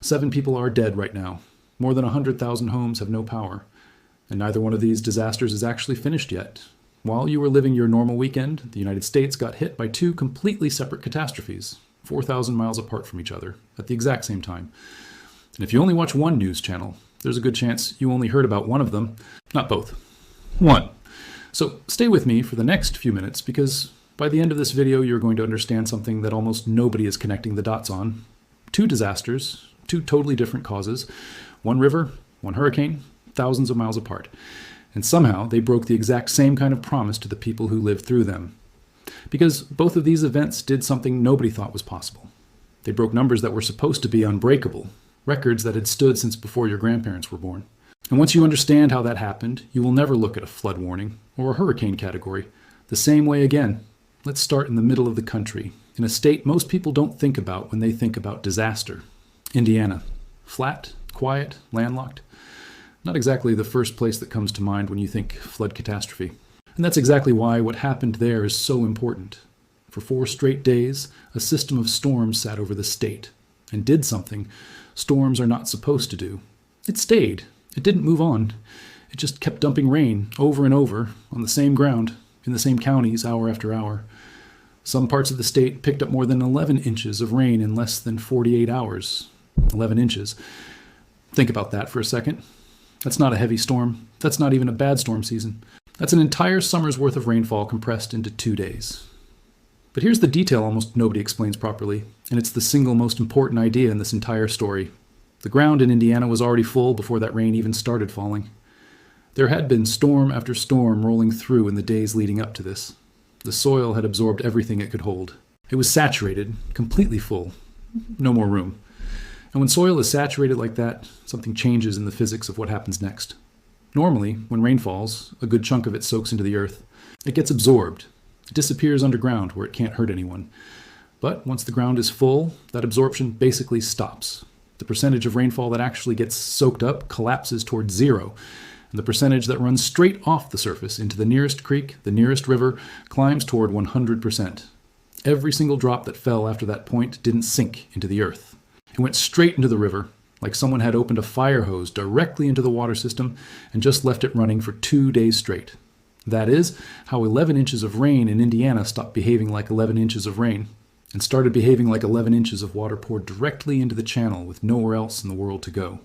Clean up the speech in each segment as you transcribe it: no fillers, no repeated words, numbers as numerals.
7 people are dead right now. More than 100,000 homes have no power. And neither one of these disasters is actually finished yet. While you were living your normal weekend, the United States got hit by 2 completely separate catastrophes, 4,000 miles apart from each other, at the exact same time. And if you only watch one news channel, there's a good chance you only heard about one of them, not both. One. So stay with me for the next few minutes, because by the end of this video, you're going to understand something that almost nobody is connecting the dots on. 2 disasters, 2 totally different causes, one river, one hurricane, thousands of miles apart. And somehow they broke the exact same kind of promise to the people who lived through them. Because both of these events did something nobody thought was possible. They broke numbers that were supposed to be unbreakable, records that had stood since before your grandparents were born. And once you understand how that happened, you will never look at a flood warning or a hurricane category the same way again. Let's start in the middle of the country, in a state most people don't think about when they think about disaster. Indiana. Flat, quiet, landlocked. Not exactly the first place that comes to mind when you think flood catastrophe. And that's exactly why what happened there is so important. For 4 straight days, a system of storms sat over the state and did something storms are not supposed to do. It stayed. It didn't move on. It just kept dumping rain over and over on the same ground, in the same counties, hour after hour. Some parts of the state picked up more than 11 inches of rain in less than 48 hours. 11 inches. Think about that for a second. That's not a heavy storm. That's not even a bad storm season. That's an entire summer's worth of rainfall compressed into 2 days. But here's the detail almost nobody explains properly, and it's the single most important idea in this entire story. The ground in Indiana was already full before that rain even started falling. There had been storm after storm rolling through in the days leading up to this. The soil had absorbed everything it could hold. It was saturated, completely full. No more room. And when soil is saturated like that, something changes in the physics of what happens next. Normally, when rain falls, a good chunk of it soaks into the earth. It gets absorbed. It disappears underground where it can't hurt anyone. But once the ground is full, that absorption basically stops. The percentage of rainfall that actually gets soaked up collapses towards 0. And the percentage that runs straight off the surface into the nearest creek, the nearest river, climbs toward 100%. Every single drop that fell after that point didn't sink into the earth. It went straight into the river, like someone had opened a fire hose directly into the water system and just left it running for 2 days straight. That is how 11 inches of rain in Indiana stopped behaving like 11 inches of rain and started behaving like 11 inches of water poured directly into the channel with nowhere else in the world to go.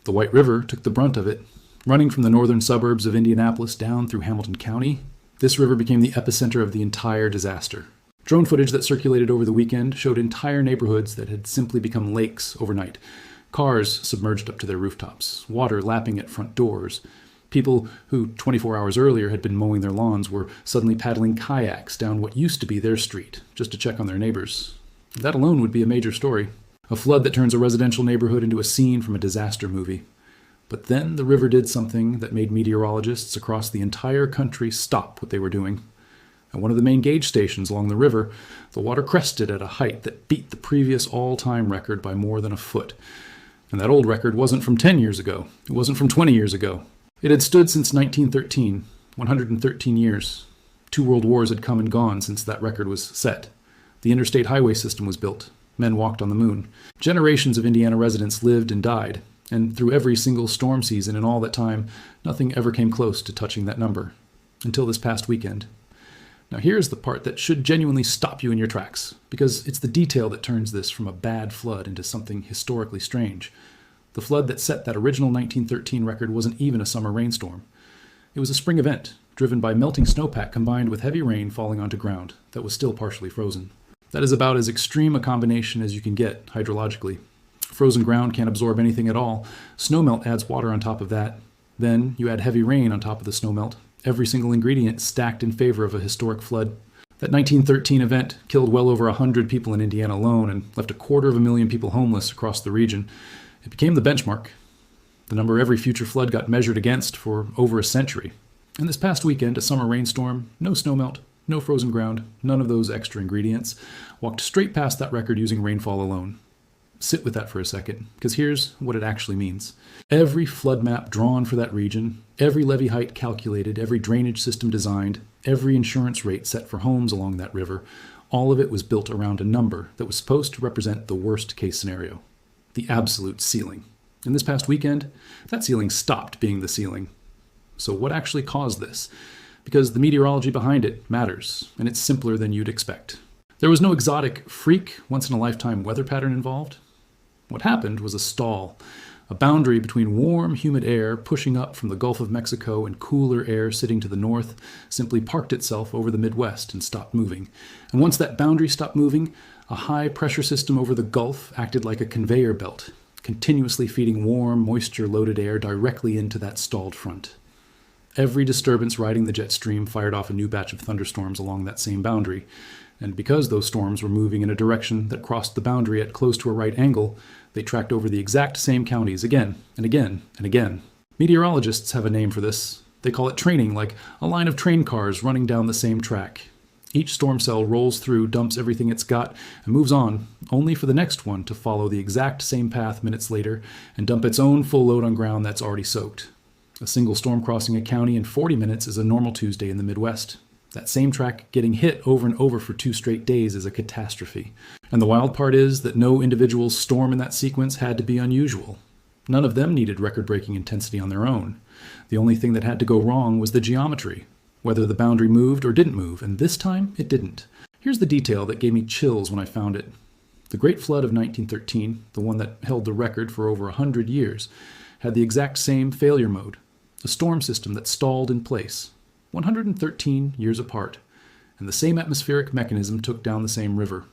The White River took the brunt of it. Running from the northern suburbs of Indianapolis down through Hamilton County, this river became the epicenter of the entire disaster. Drone footage that circulated over the weekend showed entire neighborhoods that had simply become lakes overnight. Cars submerged up to their rooftops, water lapping at front doors. People who 24 hours earlier had been mowing their lawns were suddenly paddling kayaks down what used to be their street, just to check on their neighbors. That alone would be a major story. A flood that turns a residential neighborhood into a scene from a disaster movie. But then the river did something that made meteorologists across the entire country stop what they were doing. At one of the main gauge stations along the river, the water crested at a height that beat the previous all-time record by more than a foot. And that old record wasn't from 10 years ago. It wasn't from 20 years ago. It had stood since 1913, 113 years. 2 world wars had come and gone since that record was set. The interstate highway system was built. Men walked on the moon. Generations of Indiana residents lived and died. And through every single storm season in all that time, nothing ever came close to touching that number. Until this past weekend. Now here's the part that should genuinely stop you in your tracks, because it's the detail that turns this from a bad flood into something historically strange. The flood that set that original 1913 record wasn't even a summer rainstorm. It was a spring event, driven by melting snowpack combined with heavy rain falling onto ground that was still partially frozen. That is about as extreme a combination as you can get hydrologically. Frozen ground can't absorb anything at all. Snowmelt adds water on top of that. Then you add heavy rain on top of the snowmelt. Every single ingredient stacked in favor of a historic flood. That 1913 event killed well over 100 people in Indiana alone and left 250,000 people homeless across the region. It became the benchmark, the number every future flood got measured against for over a century. And this past weekend, a summer rainstorm, no snowmelt, no frozen ground, none of those extra ingredients, walked straight past that record using rainfall alone. Sit with that for a second, because here's what it actually means. Every flood map drawn for that region, every levee height calculated, every drainage system designed, every insurance rate set for homes along that river, all of it was built around a number that was supposed to represent the worst case scenario. the absolute ceiling. And this past weekend, that ceiling stopped being the ceiling. So what actually caused this? Because the meteorology behind it matters, and it's simpler than you'd expect. There was no exotic, freak, once-in-a-lifetime weather pattern involved. What happened was a stall, a boundary between warm, humid air pushing up from the Gulf of Mexico and cooler air sitting to the north simply parked itself over the Midwest and stopped moving. And once that boundary stopped moving, a high-pressure system over the Gulf acted like a conveyor belt, continuously feeding warm, moisture-loaded air directly into that stalled front. Every disturbance riding the jet stream fired off a new batch of thunderstorms along that same boundary, and because those storms were moving in a direction that crossed the boundary at close to a right angle, they tracked over the exact same counties again and again and again. Meteorologists have a name for this. They call it training, like a line of train cars running down the same track. Each storm cell rolls through, dumps everything it's got, and moves on, only for the next one to follow the exact same path minutes later and dump its own full load on ground that's already soaked. A single storm crossing a county in 40 minutes is a normal Tuesday in the Midwest. That same track getting hit over and over for 2 straight days is a catastrophe. And the wild part is that no individual storm in that sequence had to be unusual. None of them needed record-breaking intensity on their own. The only thing that had to go wrong was the geometry, whether the boundary moved or didn't move, and this time it didn't. Here's the detail that gave me chills when I found it. The Great Flood of 1913, the one that held the record for over 100 years, had the exact same failure mode, a storm system that stalled in place, 113 years apart, and the same atmospheric mechanism took down the same river.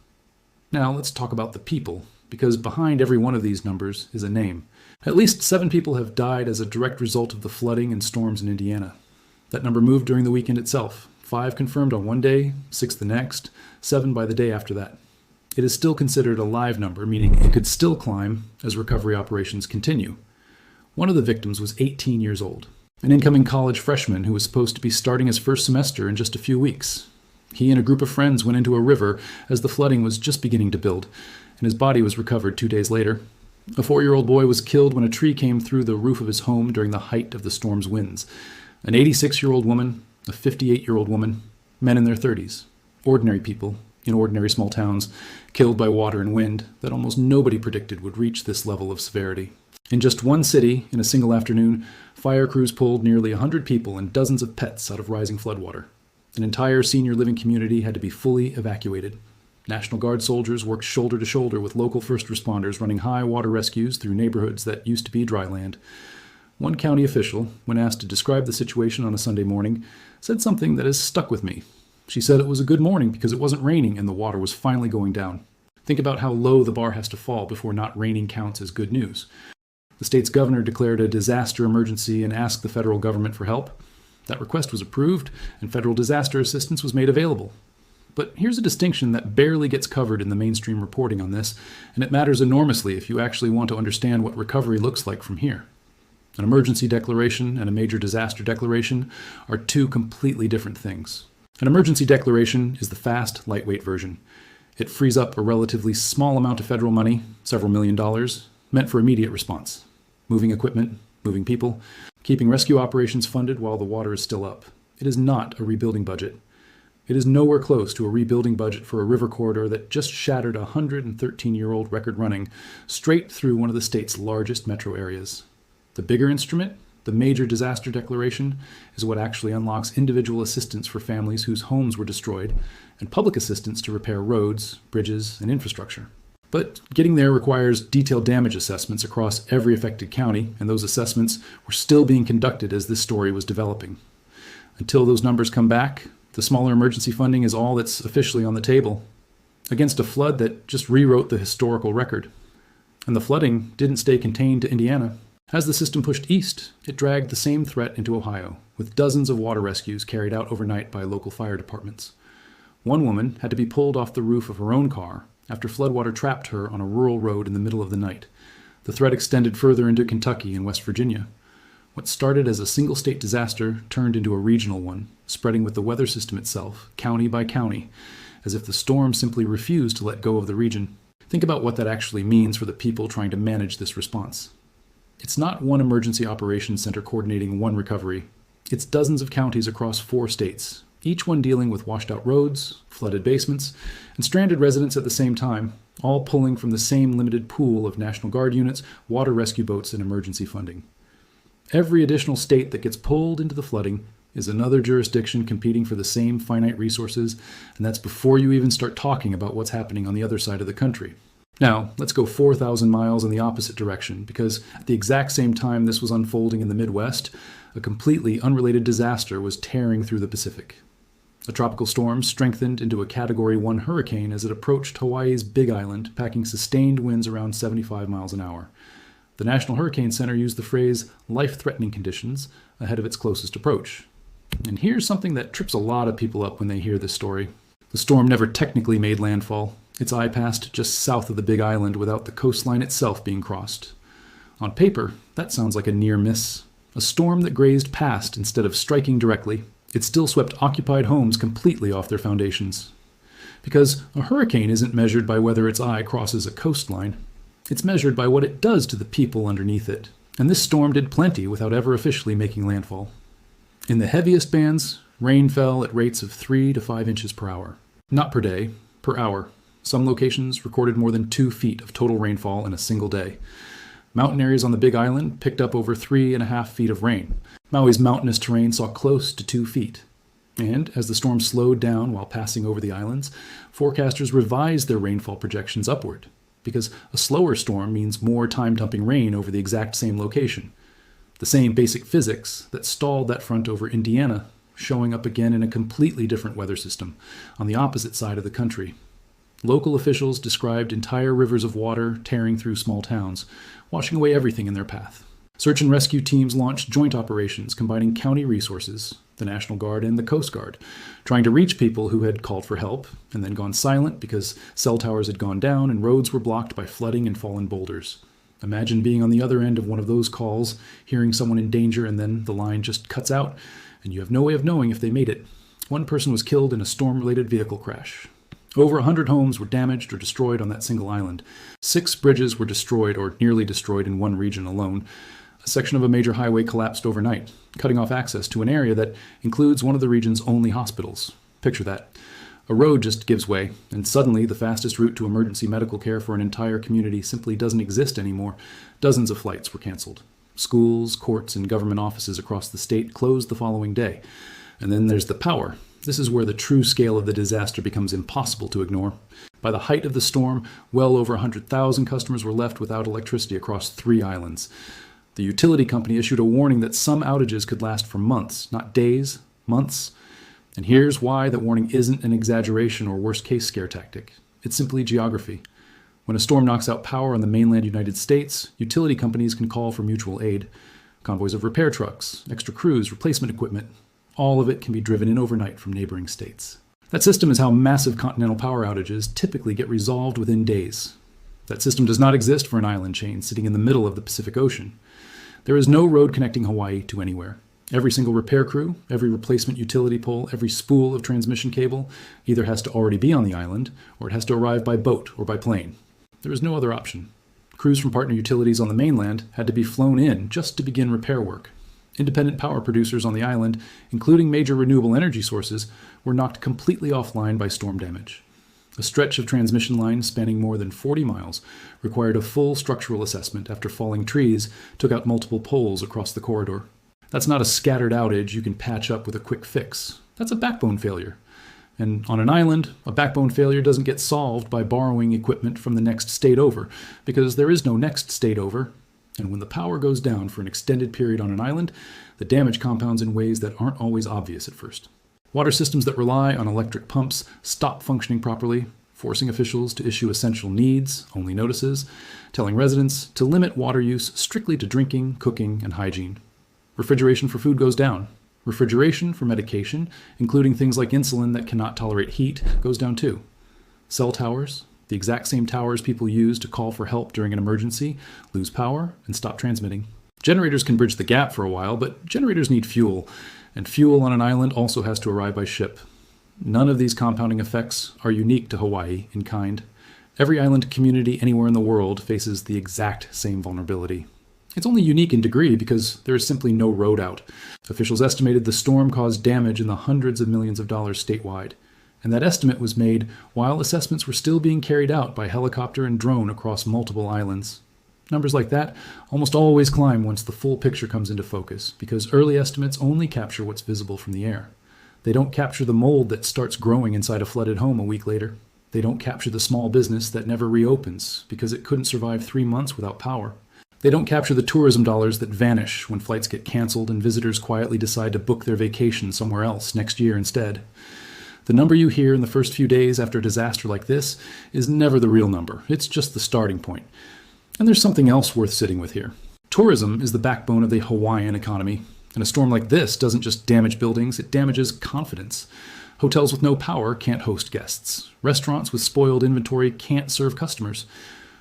Now let's talk about the people, because behind every one of these numbers is a name. At least 7 people have died as a direct result of the flooding and storms in Indiana. That number moved during the weekend itself. 5 confirmed on one day, 6 the next, 7 by the day after that. It is still considered a live number, meaning it could still climb as recovery operations continue. One of the victims was 18 years old, an incoming college freshman who was supposed to be starting his first semester in just a few weeks. He and a group of friends went into a river as the flooding was just beginning to build, and his body was recovered 2 days later. A 4-year-old boy was killed when a tree came through the roof of his home during the height of the storm's winds. An 86-year-old woman, a 58-year-old woman, men in their 30s, ordinary people in ordinary small towns, killed by water and wind that almost nobody predicted would reach this level of severity. In just one city, in a single afternoon, fire crews pulled nearly 100 people and dozens of pets out of rising floodwater. An entire senior living community had to be fully evacuated. National Guard soldiers worked shoulder to shoulder with local first responders running high water rescues through neighborhoods that used to be dry land. One county official, when asked to describe the situation on a Sunday morning, said something that has stuck with me. She said it was a good morning because it wasn't raining and the water was finally going down. Think about how low the bar has to fall before not raining counts as good news. The state's governor declared a disaster emergency and asked the federal government for help. That request was approved, and federal disaster assistance was made available. But here's a distinction that barely gets covered in the mainstream reporting on this, and it matters enormously if you actually want to understand what recovery looks like from here. An emergency declaration and a major disaster declaration are 2 completely different things. An emergency declaration is the fast, lightweight version. It frees up a relatively small amount of federal money, several $millions, meant for immediate response. Moving equipment, moving people, keeping rescue operations funded while the water is still up. It is not a rebuilding budget. It is nowhere close to a rebuilding budget for a river corridor that just shattered a 113-year-old record running straight through one of the state's largest metro areas. The bigger instrument, the major disaster declaration, is what actually unlocks individual assistance for families whose homes were destroyed and public assistance to repair roads, bridges, and infrastructure. But getting there requires detailed damage assessments across every affected county, and those assessments were still being conducted as this story was developing. Until those numbers come back, the smaller emergency funding is all that's officially on the table, against a flood that just rewrote the historical record. And the flooding didn't stay contained to Indiana. As the system pushed east, it dragged the same threat into Ohio, with dozens of water rescues carried out overnight by local fire departments. One woman had to be pulled off the roof of her own car after floodwater trapped her on a rural road in the middle of the night. The threat extended further into Kentucky and West Virginia. What started as a single-state disaster turned into a regional one, spreading with the weather system itself, county by county, as if the storm simply refused to let go of the region. Think about what that actually means for the people trying to manage this response. It's not one emergency operations center coordinating one recovery. It's dozens of counties across 4 states, each one dealing with washed out roads, flooded basements, and stranded residents at the same time, all pulling from the same limited pool of National Guard units, water rescue boats, and emergency funding. Every additional state that gets pulled into the flooding is another jurisdiction competing for the same finite resources, and that's before you even start talking about what's happening on the other side of the country. Now, let's go 4,000 miles in the opposite direction, because at the exact same time this was unfolding in the Midwest, a completely unrelated disaster was tearing through the Pacific. A tropical storm strengthened into a Category 1 hurricane as it approached Hawaii's Big Island, packing sustained winds around 75 miles an hour. The National Hurricane Center used the phrase life-threatening conditions ahead of its closest approach. And here's something that trips a lot of people up when they hear this story. The storm never technically made landfall. Its eye passed just south of the Big Island without the coastline itself being crossed. On paper, that sounds like a near miss. A storm that grazed past instead of striking directly. It still swept occupied homes completely off their foundations. Because a hurricane isn't measured by whether its eye crosses a coastline. It's measured by what it does to the people underneath it. And this storm did plenty without ever officially making landfall. In the heaviest bands, rain fell at rates of 3 to 5 inches per hour. Not per day, per hour. Some locations recorded more than 2 feet of total rainfall in a single day. Mountain areas on the Big Island picked up over 3.5 feet of rain. Maui's mountainous terrain saw close to 2 feet. And as the storm slowed down while passing over the islands, forecasters revised their rainfall projections upward, because a slower storm means more time-dumping rain over the exact same location. The same basic physics that stalled that front over Indiana, showing up again in a completely different weather system, on the opposite side of the country. Local officials described entire rivers of water tearing through small towns, washing away everything in their path. Search and rescue teams launched joint operations combining county resources, the National Guard and the Coast Guard, trying to reach people who had called for help and then gone silent because cell towers had gone down and roads were blocked by flooding and fallen boulders. Imagine being on the other end of one of those calls, hearing someone in danger, and then the line just cuts out, and you have no way of knowing if they made it. One person was killed in a storm-related vehicle crash. Over 100 homes were damaged or destroyed on that single island. 6 bridges were destroyed or nearly destroyed in one region alone. A section of a major highway collapsed overnight, cutting off access to an area that includes one of the region's only hospitals. Picture that. A road just gives way, and suddenly the fastest route to emergency medical care for an entire community simply doesn't exist anymore. Dozens of flights were canceled. Schools, courts, and government offices across the state closed the following day. And then there's the power. This is where the true scale of the disaster becomes impossible to ignore. By the height of the storm, well over 100,000 customers were left without electricity across 3 islands. The utility company issued a warning that some outages could last for months, not days, months. And here's why that warning isn't an exaggeration or worst-case scare tactic. It's simply geography. When a storm knocks out power on the mainland United States, utility companies can call for mutual aid. Convoys of repair trucks, extra crews, replacement equipment. All of it can be driven in overnight from neighboring states. That system is how massive continental power outages typically get resolved within days. That system does not exist for an island chain sitting in the middle of the Pacific Ocean. There is no road connecting Hawaii to anywhere. Every single repair crew, every replacement utility pole, every spool of transmission cable either has to already be on the island, or it has to arrive by boat or by plane. There is no other option. Crews from partner utilities on the mainland had to be flown in just to begin repair work. Independent power producers on the island, including major renewable energy sources, were knocked completely offline by storm damage. A stretch of transmission line spanning more than 40 miles required a full structural assessment after falling trees took out multiple poles across the corridor. That's not a scattered outage you can patch up with a quick fix. That's a backbone failure. And on an island, a backbone failure doesn't get solved by borrowing equipment from the next state over, because there is no next state over. And when the power goes down for an extended period on an island, the damage compounds in ways that aren't always obvious at first. Water systems that rely on electric pumps stop functioning properly, forcing officials to issue essential needs, only notices, telling residents to limit water use strictly to drinking, cooking, and hygiene. Refrigeration for food goes down. Refrigeration for medication, including things like insulin that cannot tolerate heat, goes down too. Cell towers, the exact same towers people use to call for help during an emergency, lose power and stop transmitting. Generators can bridge the gap for a while, but generators need fuel, and fuel on an island also has to arrive by ship. None of these compounding effects are unique to Hawaii in kind. Every island community anywhere in the world faces the exact same vulnerability. It's only unique in degree because there is simply no road out. Officials estimated the storm caused damage in the hundreds of millions of dollars statewide, and that estimate was made while assessments were still being carried out by helicopter and drone across multiple islands. Numbers like that almost always climb once the full picture comes into focus, because early estimates only capture what's visible from the air. They don't capture the mold that starts growing inside a flooded home a week later. They don't capture the small business that never reopens because it couldn't survive 3 months without power. They don't capture the tourism dollars that vanish when flights get canceled and visitors quietly decide to book their vacation somewhere else next year instead. The number you hear in the first few days after a disaster like this is never the real number. It's just the starting point. And there's something else worth sitting with here. Tourism is the backbone of the Hawaiian economy. And a storm like this doesn't just damage buildings, it damages confidence. Hotels with no power can't host guests. Restaurants with spoiled inventory can't serve customers.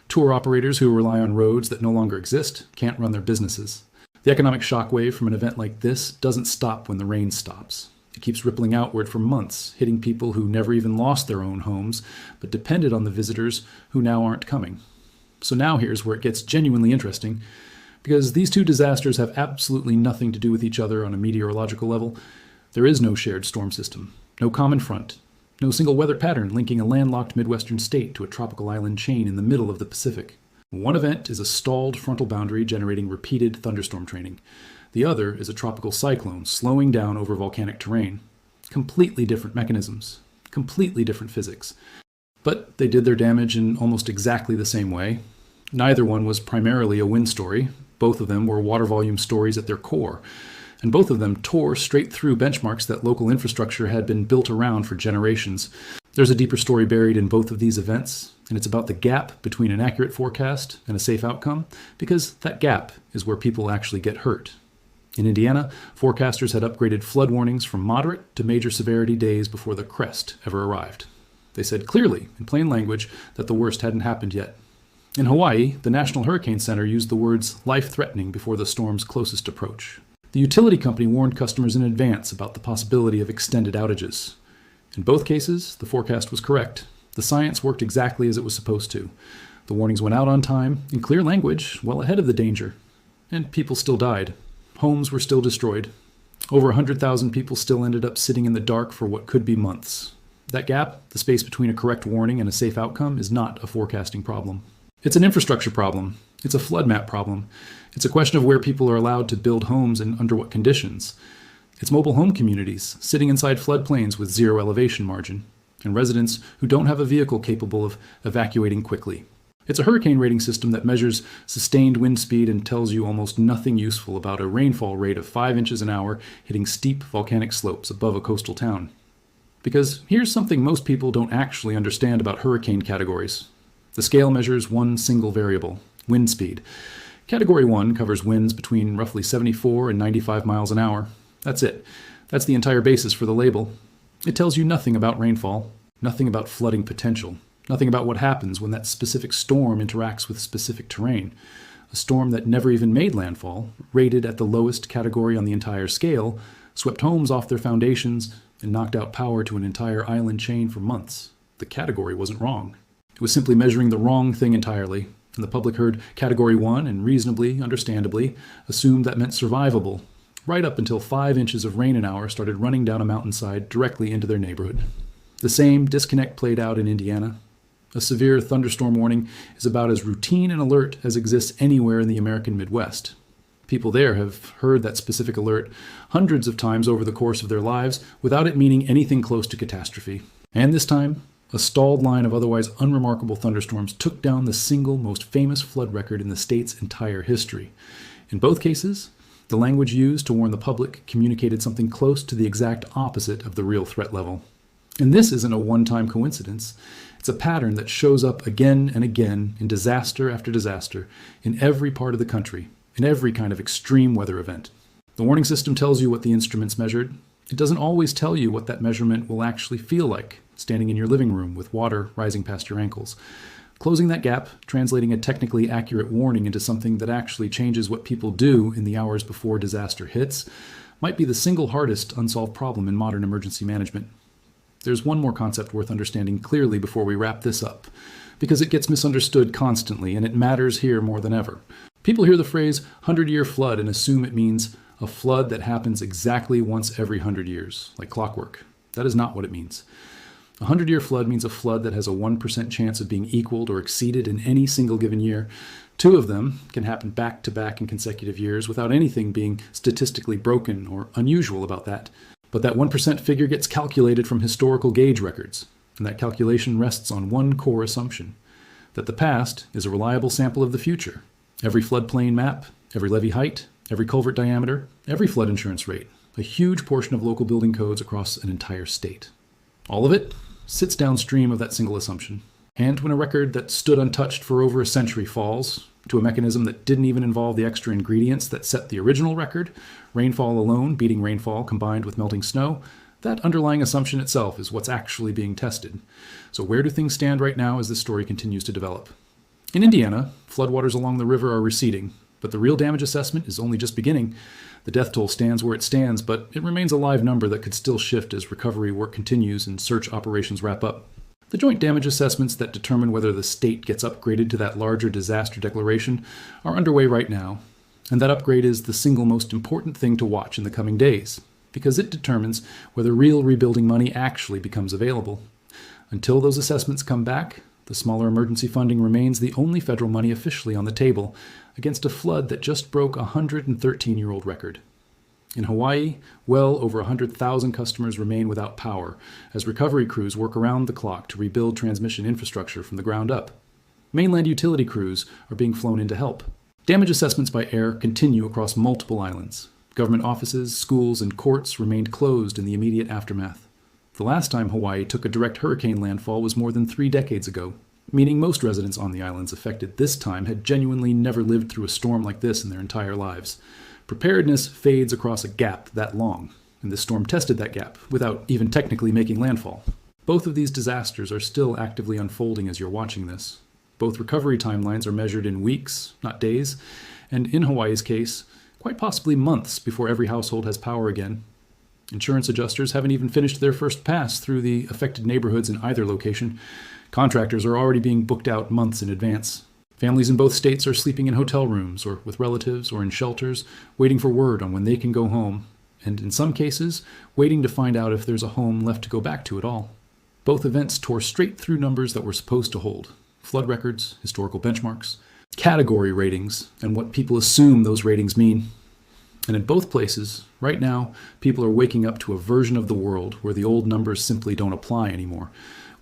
Tour operators who rely on roads that no longer exist can't run their businesses. The economic shockwave from an event like this doesn't stop when the rain stops. It keeps rippling outward for months, hitting people who never even lost their own homes, but depended on the visitors who now aren't coming. So now here's where it gets genuinely interesting, because these two disasters have absolutely nothing to do with each other on a meteorological level. There is no shared storm system, no common front, no single weather pattern linking a landlocked Midwestern state to a tropical island chain in the middle of the Pacific. One event is a stalled frontal boundary generating repeated thunderstorm training. The other is a tropical cyclone slowing down over volcanic terrain. Completely different mechanisms, completely different physics. But they did their damage in almost exactly the same way. Neither one was primarily a wind story. Both of them were water volume stories at their core. And both of them tore straight through benchmarks that local infrastructure had been built around for generations. There's a deeper story buried in both of these events, and it's about the gap between an accurate forecast and a safe outcome, because that gap is where people actually get hurt. In Indiana, forecasters had upgraded flood warnings from moderate to major severity days before the crest ever arrived. They said clearly, in plain language, that the worst hadn't happened yet. In Hawaii, the National Hurricane Center used the words life-threatening before the storm's closest approach. The utility company warned customers in advance about the possibility of extended outages. In both cases, the forecast was correct. The science worked exactly as it was supposed to. The warnings went out on time, in clear language, well ahead of the danger. And people still died. Homes were still destroyed. Over 100,000 people still ended up sitting in the dark for what could be months. That gap, the space between a correct warning and a safe outcome, is not a forecasting problem. It's an infrastructure problem. It's a flood map problem. It's a question of where people are allowed to build homes and under what conditions. It's mobile home communities sitting inside floodplains with zero elevation margin, and residents who don't have a vehicle capable of evacuating quickly. It's a hurricane rating system that measures sustained wind speed and tells you almost nothing useful about a rainfall rate of 5 inches an hour hitting steep volcanic slopes above a coastal town. Because here's something most people don't actually understand about hurricane categories. The scale measures one single variable, wind speed. Category 1 covers winds between roughly 74 and 95 miles an hour. That's it. That's the entire basis for the label. It tells you nothing about rainfall, nothing about flooding potential, nothing about what happens when that specific storm interacts with specific terrain. A storm that never even made landfall, rated at the lowest category on the entire scale, swept homes off their foundations and knocked out power to an entire island chain for months. The category wasn't wrong. It was simply measuring the wrong thing entirely, and the public heard Category 1 and reasonably, understandably, assumed that meant survivable, right up until 5 inches of rain an hour started running down a mountainside directly into their neighborhood. The same disconnect played out in Indiana. A severe thunderstorm warning is about as routine and alert as exists anywhere in the American Midwest. People there have heard that specific alert hundreds of times over the course of their lives without it meaning anything close to catastrophe. And this time, a stalled line of otherwise unremarkable thunderstorms took down the single most famous flood record in the state's entire history. In both cases, the language used to warn the public communicated something close to the exact opposite of the real threat level. And this isn't a one-time coincidence. It's a pattern that shows up again and again in disaster after disaster in every part of the country, in every kind of extreme weather event. The warning system tells you what the instruments measured. It doesn't always tell you what that measurement will actually feel like, standing in your living room with water rising past your ankles. Closing that gap, translating a technically accurate warning into something that actually changes what people do in the hours before disaster hits, might be the single hardest unsolved problem in modern emergency management. There's one more concept worth understanding clearly before we wrap this up, because it gets misunderstood constantly and it matters here more than ever. People hear the phrase 100-year flood and assume it means a flood that happens exactly once every 100 years, like clockwork. That is not what it means. A 100-year flood means a flood that has a 1% chance of being equaled or exceeded in any single given year. Two of them can happen back to back in consecutive years without anything being statistically broken or unusual about that. But that 1% figure gets calculated from historical gauge records, and that calculation rests on one core assumption, that the past is a reliable sample of the future. Every floodplain map, every levee height, every culvert diameter, every flood insurance rate, a huge portion of local building codes across an entire state. All of it sits downstream of that single assumption. And when a record that stood untouched for over a century falls to a mechanism that didn't even involve the extra ingredients that set the original record, rainfall alone beating rainfall combined with melting snow, that underlying assumption itself is what's actually being tested. So where do things stand right now as this story continues to develop? In Indiana, floodwaters along the river are receding, but the real damage assessment is only just beginning. The death toll stands where it stands, but it remains a live number that could still shift as recovery work continues and search operations wrap up. The joint damage assessments that determine whether the state gets upgraded to that larger disaster declaration are underway right now, and that upgrade is the single most important thing to watch in the coming days, because it determines whether real rebuilding money actually becomes available. Until those assessments come back, the smaller emergency funding remains the only federal money officially on the table against a flood that just broke a 113-year-old record. In Hawaii, well over 100,000 customers remain without power as recovery crews work around the clock to rebuild transmission infrastructure from the ground up. Mainland utility crews are being flown in to help. Damage assessments by air continue across multiple islands. Government offices, schools, and courts remained closed in the immediate aftermath. The last time Hawaii took a direct hurricane landfall was more than 3 decades ago, meaning most residents on the islands affected this time had genuinely never lived through a storm like this in their entire lives. Preparedness fades across a gap that long, and this storm tested that gap without even technically making landfall. Both of these disasters are still actively unfolding as you're watching this. Both recovery timelines are measured in weeks, not days, and in Hawaii's case, quite possibly months before every household has power again. Insurance adjusters haven't even finished their first pass through the affected neighborhoods in either location. Contractors are already being booked out months in advance. Families in both states are sleeping in hotel rooms or with relatives or in shelters, waiting for word on when they can go home, and in some cases, waiting to find out if there's a home left to go back to at all. Both events tore straight through numbers that were supposed to hold: flood records, historical benchmarks, category ratings, and what people assume those ratings mean. And in both places, right now, people are waking up to a version of the world where the old numbers simply don't apply anymore,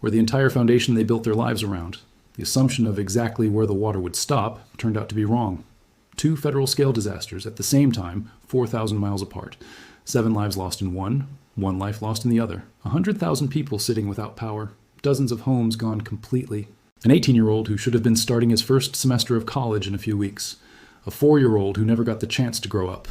where the entire foundation they built their lives around, the assumption of exactly where the water would stop, turned out to be wrong. 2 federal-scale disasters at the same time, 4,000 miles apart. 7 lives lost in one life lost in the other. 100,000 people sitting without power. Dozens of homes gone completely. An 18-year-old who should have been starting his first semester of college in a few weeks. A 4-year-old who never got the chance to grow up.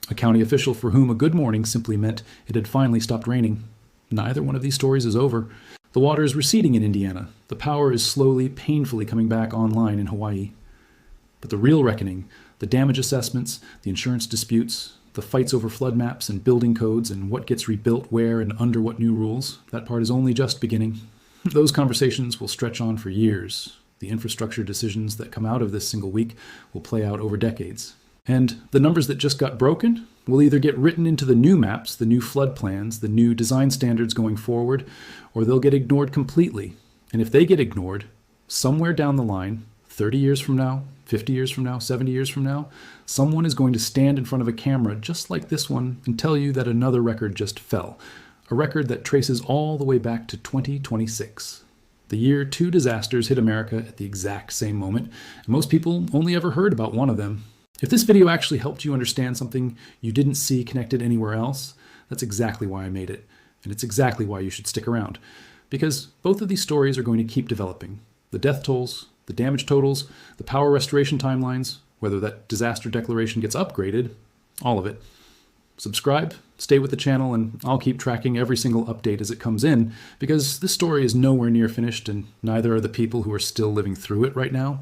A county official for whom a good morning simply meant it had finally stopped raining. Neither one of these stories is over. The water is receding in Indiana. The power is slowly, painfully coming back online in Hawaii. But the real reckoning, the damage assessments, the insurance disputes, the fights over flood maps and building codes and what gets rebuilt where and under what new rules, that part is only just beginning. Those conversations will stretch on for years. The infrastructure decisions that come out of this single week will play out over decades. And the numbers that just got broken will either get written into the new maps, the new flood plans, the new design standards going forward, or they'll get ignored completely. And if they get ignored, somewhere down the line, 30 years from now, 50 years from now, 70 years from now, someone is going to stand in front of a camera just like this one and tell you that another record just fell. A record that traces all the way back to 2026. The year 2 disasters hit America at the exact same moment, and most people only ever heard about one of them. If this video actually helped you understand something you didn't see connected anywhere else, that's exactly why I made it, and it's exactly why you should stick around. Because both of these stories are going to keep developing. The death tolls, the damage totals, the power restoration timelines, whether that disaster declaration gets upgraded, all of it. Subscribe, stay with the channel, and I'll keep tracking every single update as it comes in, because this story is nowhere near finished, and neither are the people who are still living through it right now.